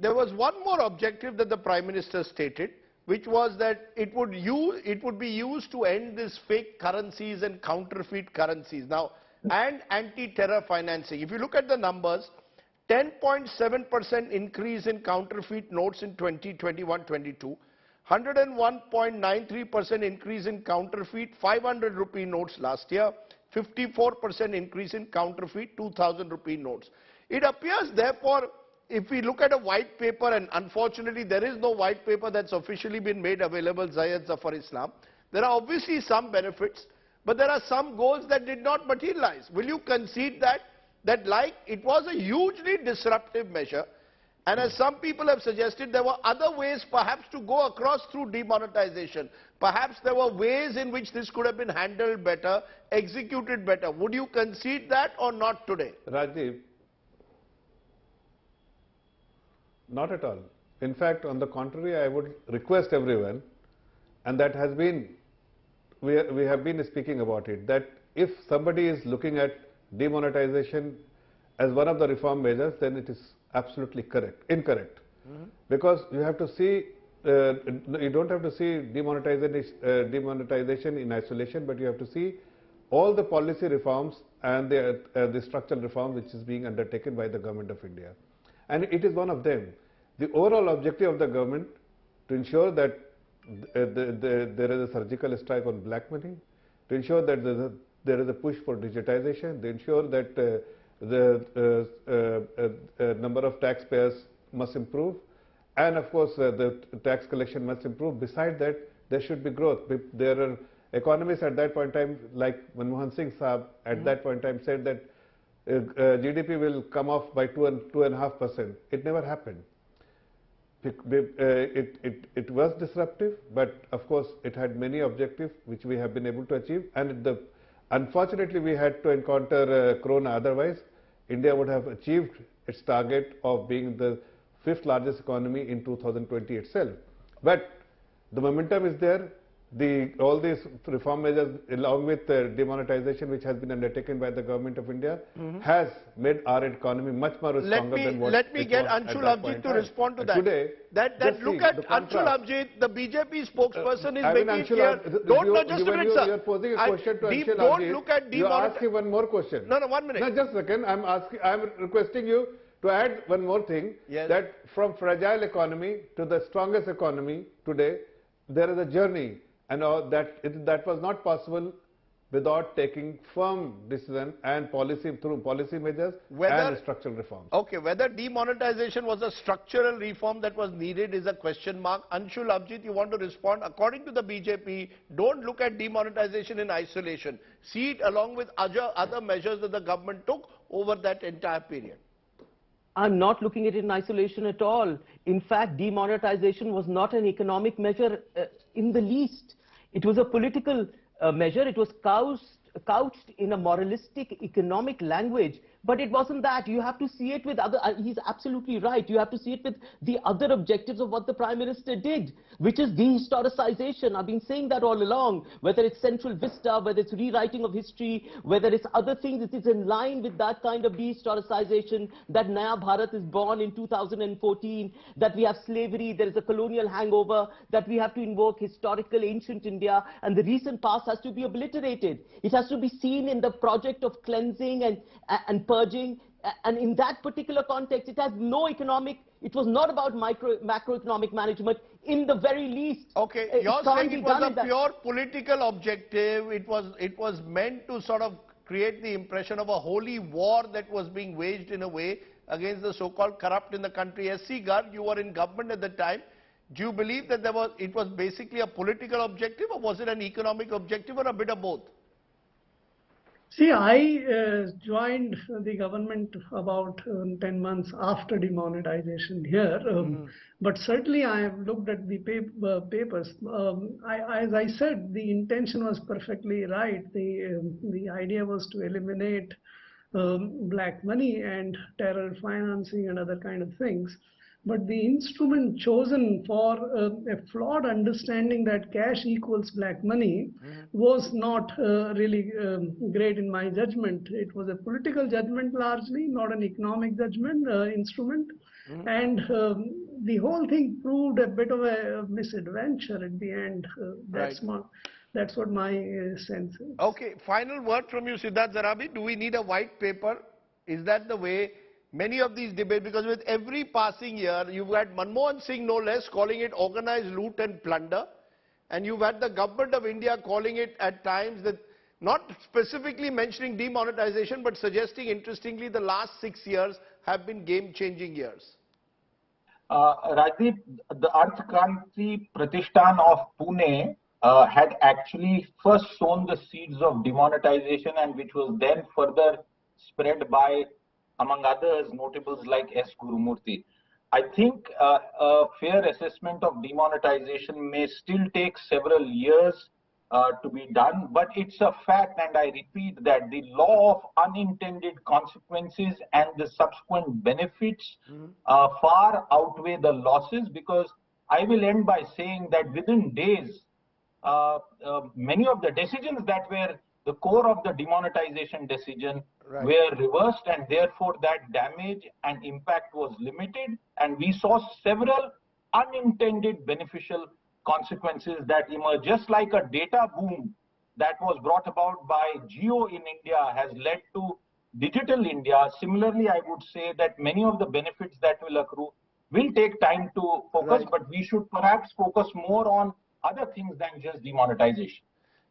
there was one more objective that the Prime Minister stated, which was that it would be used to end this fake currencies and counterfeit currencies. Now, and anti-terror financing. If you look at the numbers, 10.7% increase in counterfeit notes in 2021-22, 101.93% increase in counterfeit 500 rupee notes last year, 54% increase in counterfeit 2000 rupee notes. It appears, therefore, if we look at a white paper, and unfortunately there is no white paper that's officially been made available, Zayed Zafar Islam, there are obviously some benefits, but there are some goals that did not materialize. Will you concede that like it was a hugely disruptive measure, and as some people have suggested, there were other ways perhaps to go across through demonetization. Perhaps there were ways in which this could have been handled better, executed better. Would you concede that or not today? Rajdeep, not at all. In fact, on the contrary, I would request everyone, and that has been, we have been speaking about it, that if somebody is looking at demonetization as one of the reform measures, then it is absolutely incorrect. Because you have to see, you don't have to see demonetization in isolation, but you have to see all the policy reforms and the structural reforms which is being undertaken by the Government of India. And it is one of them. The overall objective of the government to ensure that there is a surgical strike on black money, to ensure that there is a push for digitization, to ensure that the number of taxpayers must improve, and of course the tax collection must improve. Besides that, there should be growth. There are economists at that point in time, like Manmohan Singh Saab at that point in time said that GDP will come off by 2.5%. It never happened. It was disruptive, but of course it had many objectives which we have been able to achieve, and unfortunately we had to encounter Corona. Otherwise, India would have achieved its target of being the 5th largest economy in 2020 itself. But the momentum is there. All these reform measures, along with demonetization, which has been undertaken by the Government of India, has made our economy much more stronger than what Let me get Anshul Avijit to respond to that. Today, look at Anshul Avijit, the BJP spokesperson is making it clear. Just a minute, sir. You are posing a question to Anshul Don't Avijit. look at you are asking one more question. No, 1 minute. No, just a second. I'm requesting you to add one more thing. Yes. That from fragile economy to the strongest economy today, there is a journey. And that was not possible without taking firm decision and through policy measures and structural reforms. Okay, whether demonetization was a structural reform that was needed is a question mark. Anshul Avijit, you want to respond? According to the BJP, don't look at demonetization in isolation. See it along with other measures that the government took over that entire period. I'm not looking at it in isolation at all. In fact, demonetization was not an economic measure in the least. It was a political measure. It was couched in a moralistic economic language. But it wasn't that. You have to see it with other, he's absolutely right. You have to see it with the other objectives of what the Prime Minister did, which is dehistoricization. I've been saying that all along, whether it's central vista, whether it's rewriting of history, whether it's other things, it is in line with that kind of dehistoricization that Naya Bharat is born in 2014, that we have slavery, there is a colonial hangover, that we have to invoke historical ancient India, and the recent past has to be obliterated. It has to be seen in the project of cleansing and purging, and in that particular context, it has no economic, it was not about macroeconomic management in the very least. Okay, you're saying it was a pure political objective, it was meant to sort of create the impression of a holy war that was being waged in a way against the so-called corrupt in the country. S.C. Garg, you were in government at the time. Do you believe that it was basically a political objective, or was it an economic objective, or a bit of both? See, I joined the government about 10 months after demonetization here, but certainly I have looked at the papers. As I said, the intention was perfectly right. The idea was to eliminate black money and terror financing and other kind of things. But the instrument chosen for a flawed understanding that cash equals black money was not really great in my judgment. It was a political judgment largely, not an economic judgment instrument. And the whole thing proved a bit of a misadventure at the end. That's what my sense is. Okay, final word from you, Siddharth Zarabi. Do we need a white paper? Is that the way many of these debates, because with every passing year, you've had Manmohan Singh no less calling it organized loot and plunder, and you've had the government of India calling it at times that, not specifically mentioning demonetization, but suggesting, interestingly, the last 6 years have been game-changing years. Rajdeep, the Arth Kranti Pratishthan of Pune had actually first sown the seeds of demonetization, and which was then further spread by, among others, notables like S. Gurumurthy. I think a fair assessment of demonetization may still take several years to be done, but it's a fact, and I repeat that the law of unintended consequences and the subsequent benefits far outweigh the losses, because I will end by saying that within days, many of the decisions that were the core of the demonetization decision were reversed, and therefore that damage and impact was limited, and we saw several unintended beneficial consequences that emerged, just like a data boom that was brought about by Jio in India has led to Digital India. Similarly, I would say that many of the benefits that will accrue will take time to focus, but we should perhaps focus more on other things than just demonetization.